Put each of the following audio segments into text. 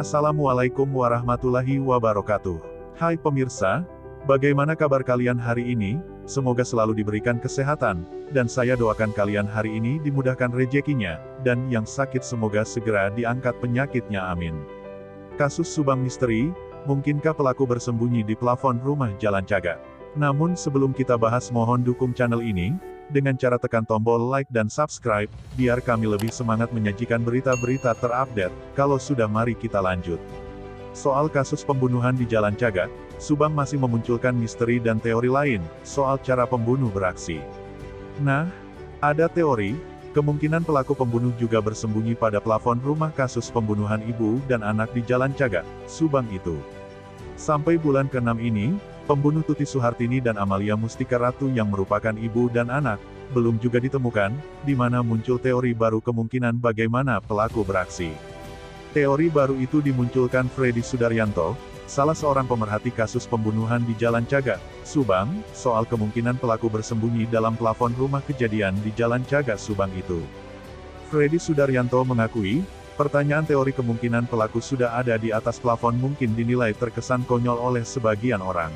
Assalamualaikum warahmatullahi wabarakatuh. Hai pemirsa, bagaimana kabar kalian hari ini? Semoga selalu diberikan kesehatan, dan saya doakan kalian hari ini dimudahkan rezekinya, dan yang sakit semoga segera diangkat penyakitnya amin. Kasus Subang Misteri, mungkinkah pelaku bersembunyi di plafon rumah Jalan Cagak? Namun sebelum kita bahas mohon dukung channel ini, dengan cara tekan tombol like dan subscribe, biar kami lebih semangat menyajikan berita-berita terupdate. Kalau sudah mari kita lanjut. Soal kasus pembunuhan di Jalan Cagak, Subang masih memunculkan misteri dan teori lain, soal cara pembunuh beraksi. Nah, ada teori, kemungkinan pelaku pembunuh juga bersembunyi pada plafon rumah kasus pembunuhan ibu dan anak di Jalan Cagak, Subang itu. Sampai bulan ke-6 ini, pembunuh Tuti Suhartini dan Amalia Mustika Ratu yang merupakan ibu dan anak, belum juga ditemukan, di mana muncul teori baru kemungkinan bagaimana pelaku beraksi. Teori baru itu dimunculkan Freddy Sudaryanto, salah seorang pemerhati kasus pembunuhan di Jalan Cagak, Subang, soal kemungkinan pelaku bersembunyi dalam plafon rumah kejadian di Jalan Cagak, Subang itu. Freddy Sudaryanto mengakui, pertanyaan teori kemungkinan pelaku sudah ada di atas plafon mungkin dinilai terkesan konyol oleh sebagian orang.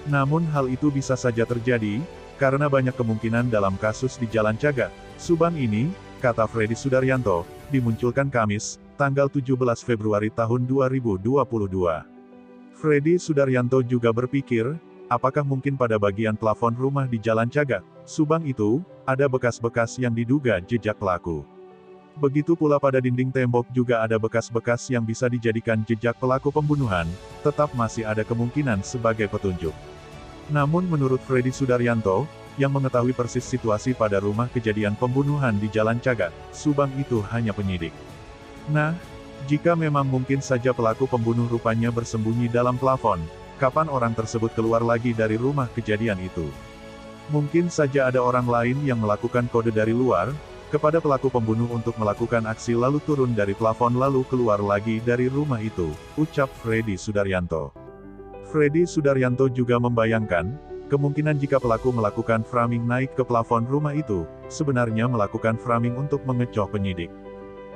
Namun hal itu bisa saja terjadi, karena banyak kemungkinan dalam kasus di Jalan Cagak, Subang ini, kata Freddy Sudaryanto, dimunculkan Kamis, tanggal 17 Februari tahun 2022. Freddy Sudaryanto juga berpikir, apakah mungkin pada bagian plafon rumah di Jalan Cagak, Subang itu, ada bekas-bekas yang diduga jejak pelaku. Begitu pula pada dinding tembok juga ada bekas-bekas yang bisa dijadikan jejak pelaku pembunuhan, tetap masih ada kemungkinan sebagai petunjuk. Namun menurut Freddy Sudaryanto, yang mengetahui persis situasi pada rumah kejadian pembunuhan di Jalan Cagak, Subang itu hanya penyidik. Nah, jika memang mungkin saja pelaku pembunuh rupanya bersembunyi dalam plafon, kapan orang tersebut keluar lagi dari rumah kejadian itu? Mungkin saja ada orang lain yang melakukan kode dari luar, kepada pelaku pembunuh untuk melakukan aksi lalu turun dari plafon lalu keluar lagi dari rumah itu, ucap Freddy Sudaryanto. Freddy Sudaryanto juga membayangkan, kemungkinan jika pelaku melakukan framing naik ke plafon rumah itu, sebenarnya melakukan framing untuk mengecoh penyidik.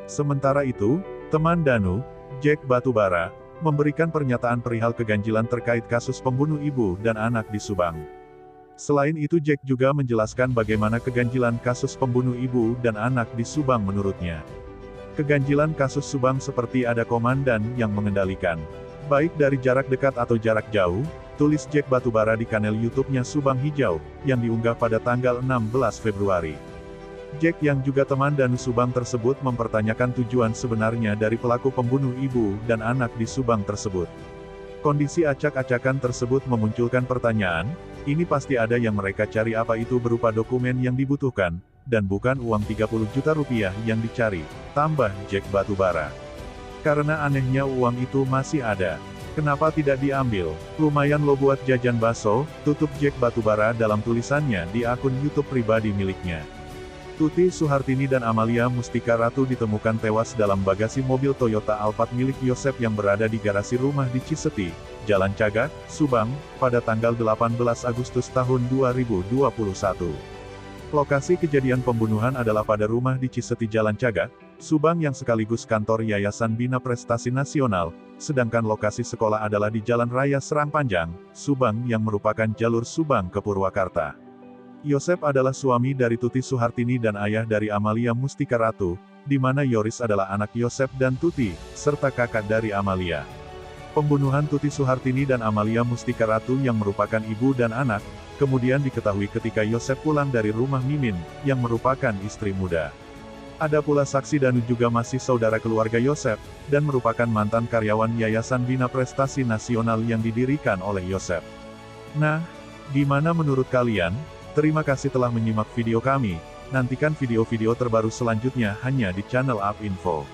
Sementara itu, teman Danu, Jack Batubara, memberikan pernyataan perihal keganjilan terkait kasus pembunuh ibu dan anak di Subang. Selain itu Jack juga menjelaskan bagaimana keganjilan kasus pembunuh ibu dan anak di Subang menurutnya. Keganjilan kasus Subang seperti ada komandan yang mengendalikan. Baik dari jarak dekat atau jarak jauh, tulis Jack Batubara di kanal YouTube-nya Subang Hijau, yang diunggah pada tanggal 16 Februari. Jack yang juga teman Danu Subang tersebut mempertanyakan tujuan sebenarnya dari pelaku pembunuh ibu dan anak di Subang tersebut. Kondisi acak-acakan tersebut memunculkan pertanyaan, ini pasti ada yang mereka cari apa itu berupa dokumen yang dibutuhkan, dan bukan uang 30 juta rupiah yang dicari, tambah Jack Batubara. Karena anehnya uang itu masih ada. Kenapa tidak diambil? Lumayan lo buat jajan bakso, tutup Jack Batubara dalam tulisannya di akun YouTube pribadi miliknya. Tuti Suhartini dan Amalia Mustika Ratu ditemukan tewas dalam bagasi mobil Toyota Alphard milik Yosep yang berada di garasi rumah di Ciseti, Jalan Cagak, Subang, pada tanggal 18 Agustus tahun 2021. Lokasi kejadian pembunuhan adalah pada rumah di Ciseti Jalan Cagak, Subang yang sekaligus kantor Yayasan Bina Prestasi Nasional, sedangkan lokasi sekolah adalah di Jalan Raya Serang Panjang, Subang yang merupakan jalur Subang ke Purwakarta. Yosep adalah suami dari Tuti Suhartini dan ayah dari Amalia Mustika Ratu, di mana Yoris adalah anak Yosep dan Tuti, serta kakak dari Amalia. Pembunuhan Tuti Suhartini dan Amalia Mustika Ratu yang merupakan ibu dan anak, kemudian diketahui ketika Yosep pulang dari rumah Mimin, yang merupakan istri muda. Ada pula saksi Danu juga masih saudara keluarga Yosep, dan merupakan mantan karyawan Yayasan Bina Prestasi Nasional yang didirikan oleh Yosep. Nah, gimana menurut kalian? Terima kasih telah menyimak video kami, nantikan video-video terbaru selanjutnya hanya di channel UP Info.